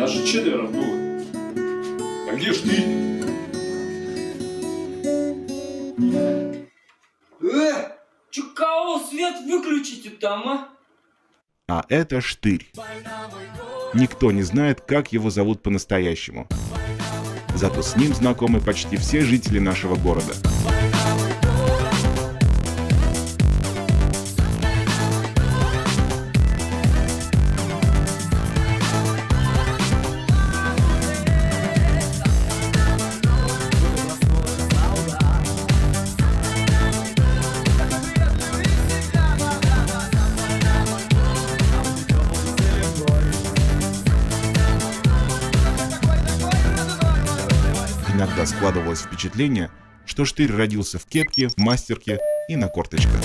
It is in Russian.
Нас же 4 было. А где ж ты? Чё, кого свет выключите там, а? А это Штырь. Никто не знает, как его зовут по-настоящему. Зато с ним знакомы почти все жители нашего города. Иногда складывалось впечатление, что Штырь родился в кепке, в мастерке и на корточках.